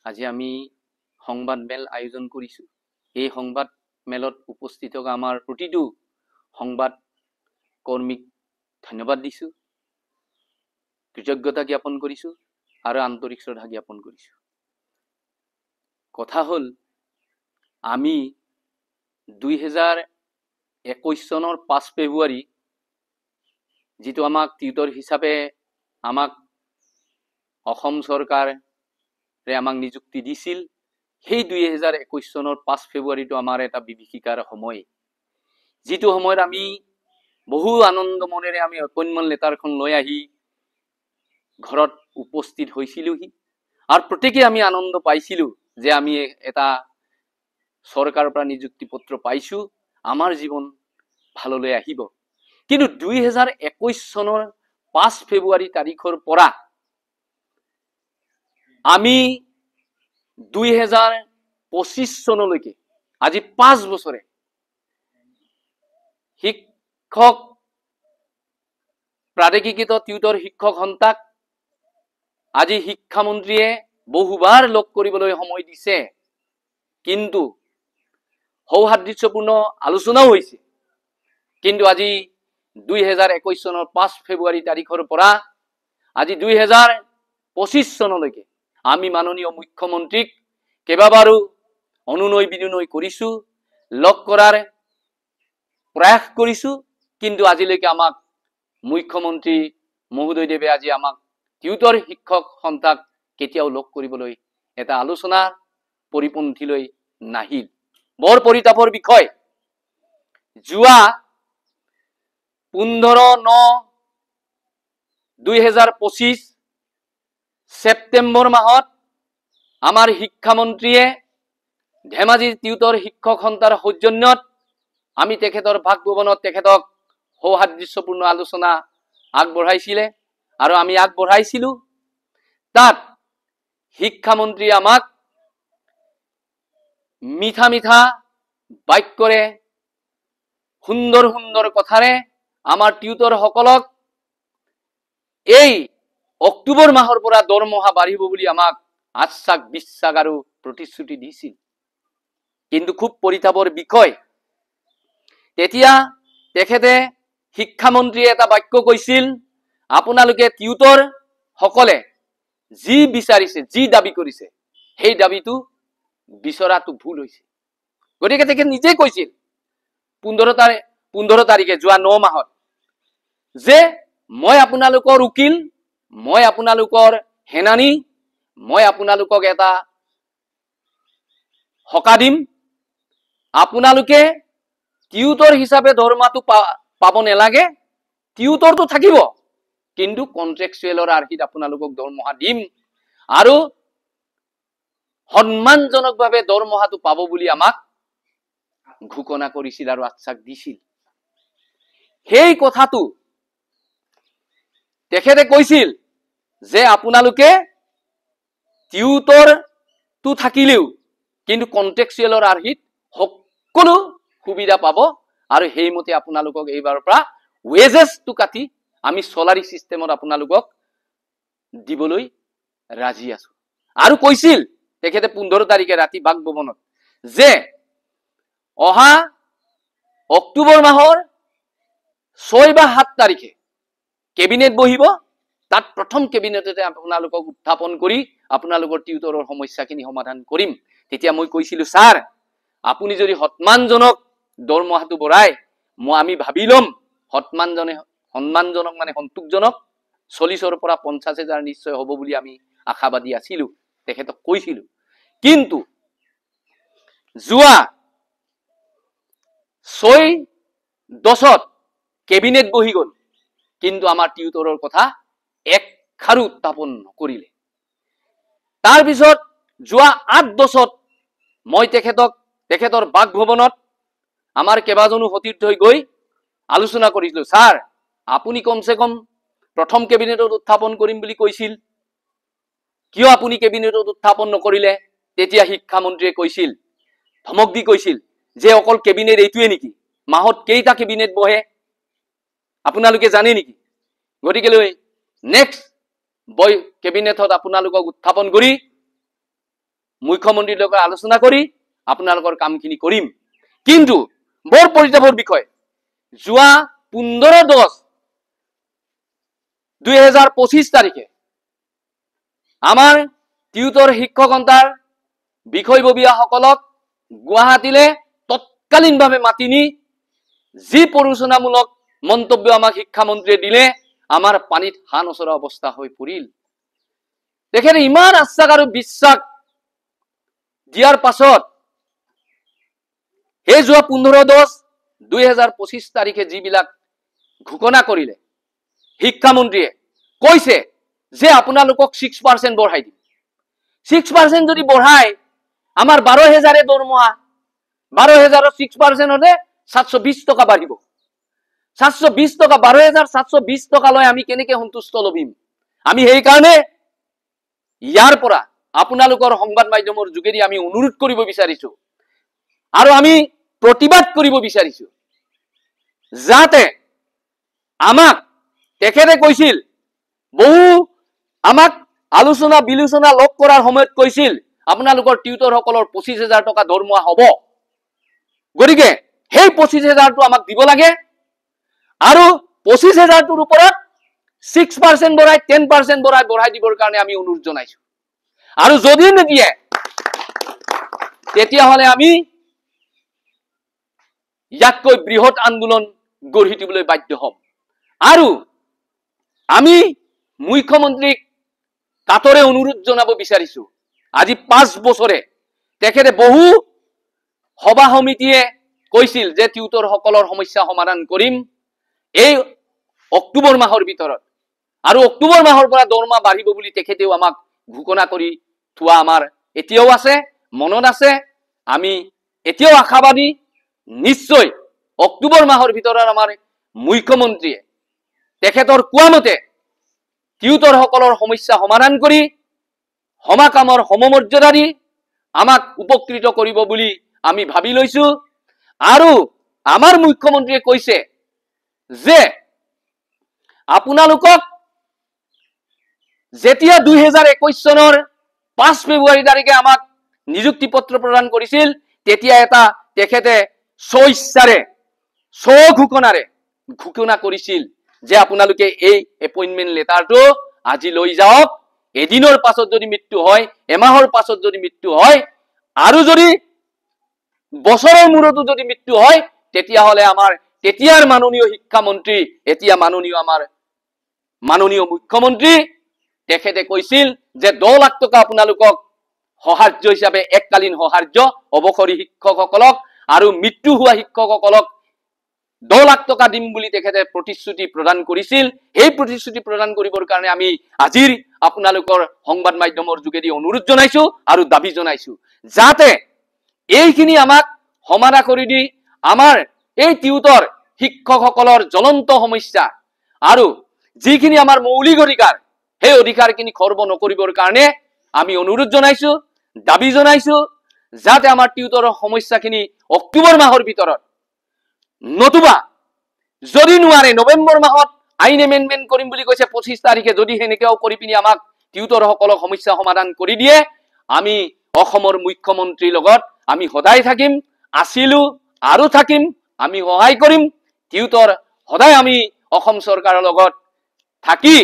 আজি আমি সংবাদ মেল আয়োজন কৰিছো। এই সংবাদ মেলত উপস্থিত থকা আমাৰ প্ৰতিটো সংবাদ কৰ্মীক ধন্যবাদ দিছো, কৃতজ্ঞতা জ্ঞাপন কৰিছো আৰু আন্তৰিক শ্ৰদ্ধা জ্ঞাপন কৰিছো। কথা হ'ল আমি 2021 চনৰ 5 ফেব্ৰুৱাৰী যিটো আমাক টিউটৰ হিচাপে আমাক অসম চৰকাৰে আমাক নিযুক্তি দিছিল, সেই 2021 চনৰ 5 ফেব্ৰুৱাৰীটো আমাৰ এটা বিভীষিকাৰ সময়, যিটো সময়ত আমি বহু আনন্দ মনেৰে আমি এপইণ্টমেণ্ট লেটাৰখন লৈ আহি ঘৰত উপস্থিত হৈছিলোহি আৰু প্ৰত্যেকে আমি আনন্দ পাইছিলো যে আমি এটা চৰকাৰৰ পৰা নিযুক্তি পত্ৰ পাইছো, আমাৰ জীৱন ভাললৈ আহিব। কিন্তু 2021 চনৰ 5 ফেব্ৰুৱাৰী তাৰিখৰ পৰা আমি 2025 চনলৈকে আজি 5 বছৰে শিক্ষক প্ৰাদেশিকৃত টিউটৰ শিক্ষক সন্তাক আজি শিক্ষামন্ত্ৰীয়ে বহুবাৰ লগ কৰিবলৈ সময় দিছে, কিন্তু সৌহাৰ্দ্যপূৰ্ণ আলোচনাও হৈছে। কিন্তু আজি 2021 চনৰ 5 ফেব্ৰুৱাৰী তাৰিখৰ পৰা আজি 2025 চনলৈকে আমি মাননীয় মুখ্যমন্ত্ৰীক কেইবাবাৰো অনুনয় বিনয় কৰিছো, লগ কৰাৰ প্ৰয়াস কৰিছো, কিন্তু আজিলৈকে আমাক মুখ্যমন্ত্ৰী মহোদয়দেৱে আজি আমাক টিউটৰ শিক্ষক সন্তাক কেতিয়াও লগ কৰিবলৈ এটা আলোচনা পৰিপন্থীলৈ নাহিল। বৰ পৰিতাপৰ বিষয়। যোৱা 15/9/2025 ছেপ্টেম্বৰ মাহত আমাৰ শিক্ষামন্ত্ৰীয়ে ধেমাজিৰ টিউটৰ শিক্ষক সন্তাৰ সৌজন্যত আমি তেখেতৰ বাসভৱনত তেখেতক সৌহাৰ্দ্যপূৰ্ণ আলোচনা আগবঢ়াইছিলে আৰু আমি আগবঢ়াইছিলো। তাত শিক্ষামন্ত্ৰীয়ে আমাক মিঠা মিঠা বাক্যৰে সুন্দৰ সুন্দৰ কথাৰে আমাৰ টিউটৰ সকলক এই অক্টোবৰ মাহৰ পৰা দৰমহা বাঢ়িব বুলি আমাক আশ্বাস বিশ্বাস আৰু প্ৰতিশ্ৰুতি দিছিল। কিন্তু খুব পৰিতাপৰ বিষয়, তেতিয়া তেখেতে শিক্ষামন্ত্ৰীয়ে এটা বাক্য কৈছিল, আপোনালোকে টিউটৰ সকলে যি বিচাৰিছে, যি দাবী কৰিছে, সেই দাবীটো বিচৰাটো ভুল হৈছে। গতিকে তেখেতে নিজে কৈছিল 15 তাৰিখে যোৱা 9 মাহত যে মই আপোনালোকৰ উকিল, মই আপোনালোকৰ হেনানী, মই আপোনালোকক এটা হকা দিম, আপোনালোকে টিউটৰ হিচাপে দৰমহাটো পাব নালাগে, টিউটৰটো থাকিব, কিন্তু কন্ট্ৰেকচুৱেলৰ আৰ্হিত আপোনালোকক দৰমহা দিম আৰু সন্মানজনকভাৱে দৰমহাটো পাব বুলি আমাক ঘোষণা কৰিছিল আৰু আশ্বাস দিছিল। সেই কথাটো তেখেতে কৈছিল যে আপোনালোকে টিউটৰটো থাকিলেও কিন্তু কন্ট্ৰেকচুৱেলৰ আৰ্হিত সকলো সুবিধা পাব আৰু সেইমতে আপোনালোকক এইবাৰৰ পৰা ৱেজেছটো কাটি আমি চলাৰী চিষ্টেমত আপোনালোকক দিবলৈ ৰাজি আছো। আৰু কৈছিল তেখেতে 15 তাৰিখে ৰাতি বাসভৱনত যে অহা অক্টোবৰ মাহৰ 6 বা 7 তাৰিখে কেবিনেট বহিব, তাত প্ৰথম কেবিনেটতে আপোনালোকক উত্থাপন কৰি আপোনালোকৰ টিউটৰৰ সমস্যাখিনি সমাধান কৰিম। তেতিয়া মই কৈছিলো, ছাৰ আপুনি যদি সন্মানজনক দৰমহাটো বঢ়ায়, আমি ভাবি লম সন্মানজনক মানে সন্তোষজনক 40,000 পৰা 50,000 নিশ্চয় হ'ব বুলি আমি আশাবাদী আছিলো, তেখেতক কৈছিলো। কিন্তু যোৱা 6-10ত কেবিনেট বহি গল, কিন্তু আমাৰ টিউটৰৰ কথা একখাৰো উত্থাপন নকৰিলে। তাৰ পিছত যোৱা 8-10ত মই তেখেতৰ বাসভৱনত আমাৰ কেইবাজনো সতীৰ্থ গৈ আলোচনা কৰিছিলো, ছাৰ আপুনি কমসে কম প্ৰথম কেবিনেটত উত্থাপন কৰিম বুলি কৈছিল, কিয় আপুনি কেবিনেটত উত্থাপন নকৰিলে? তেতিয়া শিক্ষামন্ত্ৰীয়ে কৈছিল, ধমক দি কৈছিল যে অকল কেবিনেট এইটোৱে নেকি, মাহত কেইটা কেবিনেট বহে আপোনালোকে জানে নেকি? গতিকে নেক্সট কেবিনেটত আপোনালোকক উত্থাপন কৰি মুখ্যমন্ত্ৰীৰ লগত আলোচনা কৰি আপোনালোকৰ কামখিনি কৰিম। কিন্তু বৰ পৰিতাপৰ বিষয়, যোৱা 15/10/2025 তাৰিখে আমাৰ টিউটৰ শিক্ষকতাৰ বিষয়ববীয়াসকলক গুৱাহাটীলৈ তৎকালীনভাৱে মাতি নি যি প্ৰৰোচনামূলক মন্তব্য আমাক শিক্ষামন্ত্ৰীয়ে দিলে, আমাৰ পানীত হাঁহ নচৰা অৱস্থা হৈ পৰিল। তেখেতে ইমান আশ্বাস আৰু বিশ্বাস দিয়াৰ পাছত এই যোৱা 15/10/2025 তাৰিখে যিবিলাক ঘোষণা কৰিলে, শিক্ষামন্ত্ৰীয়ে কৈছে যে আপোনালোকক 6% বঢ়াই দিম। 6% যদি বঢ়াই আমাৰ 12,000 দৰমহা, 12,000ৰ 6% হলে 720 টকা বাঢ়িব। 720 টকা, 12,720 টকা লৈ আমি কেনেকে সন্তুষ্ট লভিম? আমি সেই কাৰণে ইয়াৰ পৰা আপোনালোকৰ সংবাদ মাধ্যমৰ যোগেদি আমি অনুৰোধ কৰিব বিচাৰিছো আৰু আমি প্ৰতিবাদ কৰিব বিচাৰিছো, যাতে আমাক তেখেতে কৈছিল, বহু আমাক আলোচনা বিলোচনা লগ কৰাৰ সময়ত কৈছিল আপোনালোকৰ টিউটৰসকলৰ 25,000 টকা দৰমহা হ'ব। গতিকে সেই 25,000টো আমাক দিব লাগে আৰু 25,000টোৰ ওপৰত 6% বঢ়াই 10% বঢ়াই দিবৰ কাৰণে আমি অনুৰোধ জনাইছো। আৰু যদি নিদিয়ে তেতিয়াহলে আমি ইয়াতকৈ বৃহৎ আন্দোলন গঢ়ি তুলিবলৈ বাধ্য হম। আৰু আমি মুখ্যমন্ত্ৰীক কাতৰে অনুৰোধ জনাব বিচাৰিছো, আজি 5 বছৰে তেখেতে বহু সভা সমিতিয়ে কৈছিল যে টিউটৰ সকলৰ সমস্যা সমাধান কৰিম এই অক্টোবৰ মাহৰ ভিতৰত, আৰু অক্টোবৰ মাহৰ পৰা দৰমহা বাঢ়িব বুলি তেখেতেও আমাক ঘোষণা কৰি থোৱা আমাৰ এতিয়াও আছে, মনত আছে। আমি এতিয়াও আশাবাদী, নিশ্চয় অক্টোবৰ মাহৰ ভিতৰত আমাৰ মুখ্যমন্ত্ৰীয়ে তেখেতৰ কোৱা মতে টিউটৰ সকলৰ সমস্যা সমাধান কৰি সমাকামৰ সমমৰ্যাদা দি আমাক উপকৃত কৰিব বুলি আমি ভাবি লৈছো। আৰু আমাৰ মুখ্যমন্ত্ৰীয়ে কৈছে যে আপোনালোকক যেতিয়া 2021 চনৰ 5 ফেব্ৰুৱাৰী তাৰিখে আমাক নিযুক্তি পত্ৰ প্ৰদান কৰিছিল, তেতিয়া এটা তেখেতে স্বইচ্ছাৰে স্বঘোষণাৰে ঘোষণা কৰিছিল যে আপোনালোকে এই এপইন্টমেন্ট লেটাৰটো আজি লৈ যাওক, এদিনৰ পাছত যদি মৃত্যু হয়, এমাহৰ পাছত যদি মৃত্যু হয়, আৰু যদি বছৰৰ মূৰতো যদি মৃত্যু হয়, তেতিয়াহলে আমাৰ তেতিয়াৰ মাননীয় শিক্ষামন্ত্ৰী, এতিয়া মাননীয় মুখ্যমন্ত্ৰী তেখেতে কৈছিল যে 10 লাখ টকা আপোনালোকক সহাৰ্য হিচাপে এককালীন সহাৰ্য অৱসৰী শিক্ষকসকলক আৰু মৃত্যু হোৱা শিক্ষকসকলক 10 লাখ টকা দিম বুলি তেখেতে প্ৰতিশ্ৰুতি প্ৰদান কৰিছিল। এই প্ৰতিশ্ৰুতি প্ৰদান কৰিবৰ কাৰণে আমি আজিৰ আপোনালোকৰ সংবাদ মাধ্যমৰ যোগেদি অনুৰোধ জনাইছো আৰু দাবী জনাইছো, যাতে এইখিনি আমাক সমাধা কৰি দি আমাৰ এই টিউটৰ শিক্ষকসকলৰ জ্বলন্ত সমস্যা আৰু যিখিনি আমাৰ মৌলিক অধিকাৰ, সেই অধিকাৰখিনি খৰ্ব নকৰিবৰ কাৰণে আমি অনুৰোধ জনাইছো, দাবী জনাইছো, যাতে আমাৰ টিউটৰৰ সমস্যাখিনি অক্টোবৰ মাহৰ ভিতৰত, নতুবা যদি নোৱাৰে নৱেম্বৰ মাহত আইন এমেন্ডমেন্ট কৰিম বুলি কৈছে 25 তাৰিখে, যদি হেনেকেও কৰি পিনি আমাক টিউটৰ সকলক সমস্যা সমাধান কৰি দিয়ে, আমি অসমৰ মুখ্যমন্ত্ৰীৰ লগত আমি সদায় থাকিম, আছিলো আৰু থাকিম, আমি সহায় কৰিম। টিউটৰ সদায় আমি অসম চৰকাৰৰ লগত থাকি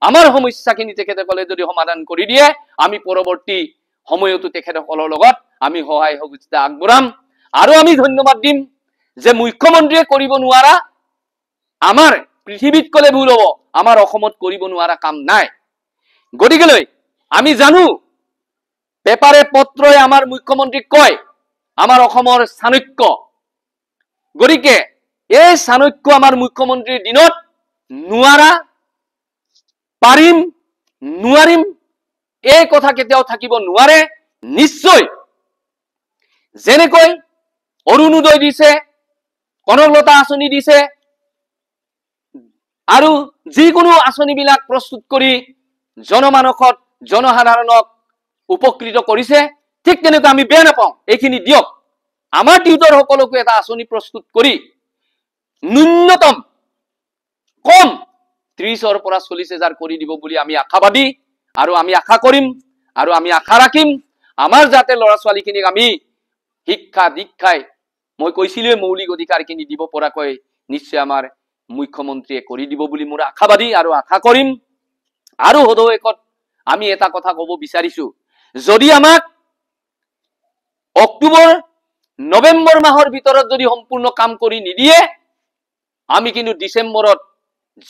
আমাৰ সমস্যাখিনি তেখেতসকলে যদি সমাধান কৰি দিয়ে, আমি পৰৱৰ্তী সময়তো তেখেতসকলৰ লগত আমি সহায় সহযোগিতা আগবঢ়াম। আৰু আমি ধন্যবাদ দিম যে মুখ্যমন্ত্ৰীয়ে কৰিব নোৱাৰা, আমাৰ পৃথিৱীত কলে ভুল হ'ব, আমাৰ অসমত কৰিব নোৱাৰা কাম নাই। গতিকেলৈ আমি জানো পেপাৰে পত্ৰই আমাৰ মুখ্যমন্ত্ৰীক কয় আমাৰ অসমৰ চাণক্য। গতিকে এই চাণক্য আমাৰ মুখ্যমন্ত্ৰীৰ দিনত নোৱাৰা, পাৰিম, নোৱাৰিম এই কথা কেতিয়াও থাকিব নোৱাৰে। নিশ্চয় যেনেকৈ অৰুণোদয় দিছে, কনকলতা আঁচনি দিছে আৰু যিকোনো আঁচনিবিলাক প্ৰস্তুত কৰি জনমানসত জনসাধাৰণক উপকৃত কৰিছে, ঠিক তেনেকৈ আমি বেয়া নাপাওঁ, এইখিনি দিয়ক। আমাৰ টিউটৰ সকলকো এটা আঁচনি প্ৰস্তুত কৰি ন্যূনতম কম 30,000 পৰা 40,000 কৰি দিব বুলি আমি আশাবাদী, আৰু আমি আশা কৰিম আৰু আমি আশা ৰাখিম। আমাৰ যাতে ল'ৰা ছোৱালীখিনিক আমি শিক্ষা দীক্ষাই মই কৈছিলোৱে মৌলিক অধিকাৰখিনি দিব পৰাকৈ নিশ্চয় আমাৰ মুখ্যমন্ত্ৰীয়ে কৰি দিব বুলি মোৰ আশাবাদী আৰু আশা কৰিম। আৰু সদৌ আমি এটা কথা ক'ব বিচাৰিছো, যদি আমাক অক্টোবৰ নৱেম্বৰ মাহৰ ভিতৰত যদি সম্পূৰ্ণ কাম কৰি নিদিয়ে, আমি কিন্তু ডিচেম্বৰত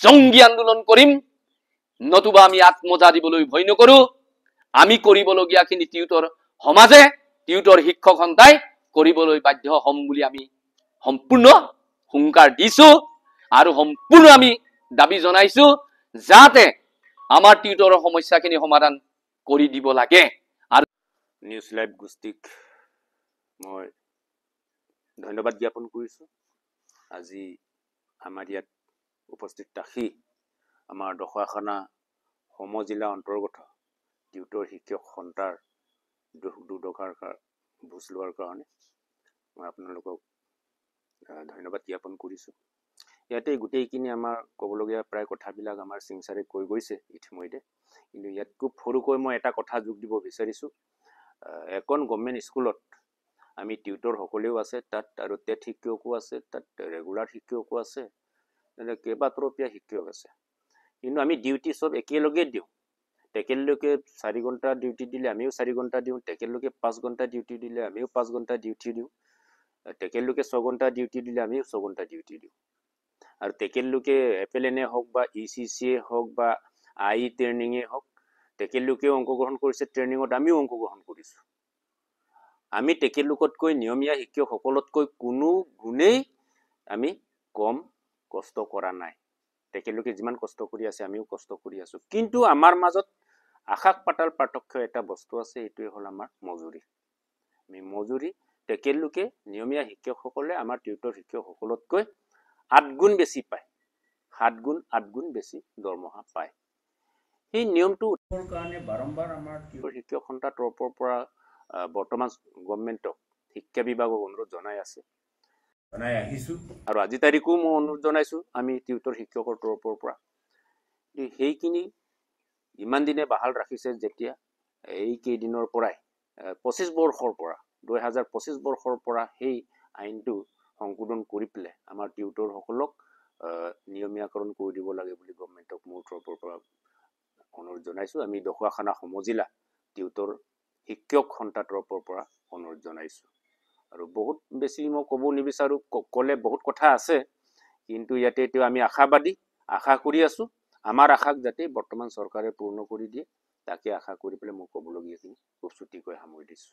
জংগী আন্দোলন কৰিম, নতুবা আমি আত্মজা দিবলৈ ভয় নকৰো। আমি কৰিবলগীয়াখিনি টিউটৰ সমাজে টিউটৰ শিক্ষক সন্থাই কৰিবলৈ বাধ্য হম বুলি আমি সম্পূৰ্ণ হুংকাৰ দিছো আৰু সম্পূৰ্ণ আমি দাবী জনাইছো যাতে আমাৰ টিউটৰৰ সমস্যাখিনি সমাধান কৰি দিব লাগে। আৰু নিউজ লাইভ গোষ্ঠীক মই ধন্যবাদ জ্ঞাপন কৰিছো। আজি আমাৰ ইয়াত উপস্থিত ৰাখি আমাৰ ঢকুৱাখানা সমজিলা অন্তৰ্গত টিউটৰ শিক্ষক সন্থাৰ দুখ দুৰ্দশাৰ বুজ লোৱাৰ কাৰণে মই আপোনালোকক ধন্যবাদ জ্ঞাপন কৰিছোঁ। ইয়াতে গোটেইখিনি আমাৰ ক'বলগীয়া প্ৰায় কথাবিলাক আমাৰ সিংচাৰে কৈ গৈছে ইতিমধ্যে, কিন্তু ইয়াত খুব সৰুকৈ মই এটা কথা যোগ দিব বিচাৰিছোঁ। এখন গভৰ্ণমেণ্ট স্কুলত আমি টিউটৰ সকলেও আছে তাত, আৰু টেট শিক্ষকো আছে তাত, ৰেগুলাৰ শিক্ষকো আছে, কেইবাতৰপীয়া শিক্ষক আছে, কিন্তু আমি ডিউটি চব একেলগে দিওঁ। তেখেতলোকে 4 ঘণ্টা ডিউটি দিলে আমিও 4 ঘণ্টা দিওঁ, তেখেতলোকে 5 ঘণ্টা ডিউটি দিলে আমিও 5 ঘণ্টা ডিউটি দিওঁ, তেখেতলোকে 6 ঘণ্টা ডিউটি দিলে আমিও 6 ঘণ্টা ডিউটি দিওঁ। আৰু তেখেতলোকে FLNA হওক বা ECCA হওক বা AI ট্ৰেইনিঙে হওক, তেখেতলোকেও অংশগ্ৰহণ কৰিছে ট্ৰেইনিঙত, আমিও অংশগ্ৰহণ কৰিছোঁ। আমি তেখেতলোকতকৈ নিয়মীয়া শিক্ষকসকলতকৈ কোনো গুণেই আমি কম কষ্ট কৰা নাই। তেখেতলোকে যিমান কষ্ট কৰি আছে আমিও কষ্ট কৰি আছো, কিন্তু আমাৰ মাজত আকাশ পাতাল পাৰ্থক্য এটা বস্তু আছে, এইটোৱে হ'ল আমাৰ মজুৰি। আমি মজুৰি, তেখেতলোকে নিয়মীয়া শিক্ষকসকলে আমাৰ টিউটৰ শিক্ষকসকলতকৈ 8 গুণ বেছি পায়, 7 গুণ 8 গুণ বেছি দৰমহা পায়। সেই নিয়মটো উঠাবৰ কাৰণে বাৰম্বাৰ আমাৰ টিউটৰ শিক্ষক সন্থাৰ তৰফৰ পৰা বৰ্তমান গভৰ্ণমেণ্টক শিক্ষা বিভাগক অনুৰোধ জনাই আহিছো, আৰু আজি তাৰিখো মই অনুৰোধ জনাইছো আমি টিউটৰ শিক্ষকৰ তৰফৰ পৰা। সেইখিনি ইমান দিনে বাহাল ৰাখিছে যেতিয়া, এই কেইদিনৰ পৰাই 25 বৰ্ষৰ পৰা 2025 বৰ্ষৰ পৰা সেই আইনটো সংশোধন কৰি পেলাই আমাৰ টিউটৰসকলক নিয়মীয়াকৰণ কৰি দিব লাগে বুলি গভৰ্ণমেণ্টক মোৰ তৰফৰ পৰা অনুৰোধ জনাইছো। আমি ঢকুৱাখানা সমজিলা টিউটৰ শিক্ষক সন্থাৰ তৰফৰ পৰা অনুৰোধ জনাইছো। আৰু বহুত বেছি মই ক'ব নিবিচাৰো, ক'লে বহুত কথা আছে, কিন্তু ইয়াতে এতিয়া আমি আশাবাদী, আশা কৰি আছো আমাৰ আশাক যাতে বৰ্তমান চৰকাৰে পূৰ্ণ কৰি দিয়ে, তাকে আশা কৰি পেলাই মই ক'বলগীয়াখিনি খুব ছুটিকৈ সামৰি দিছো।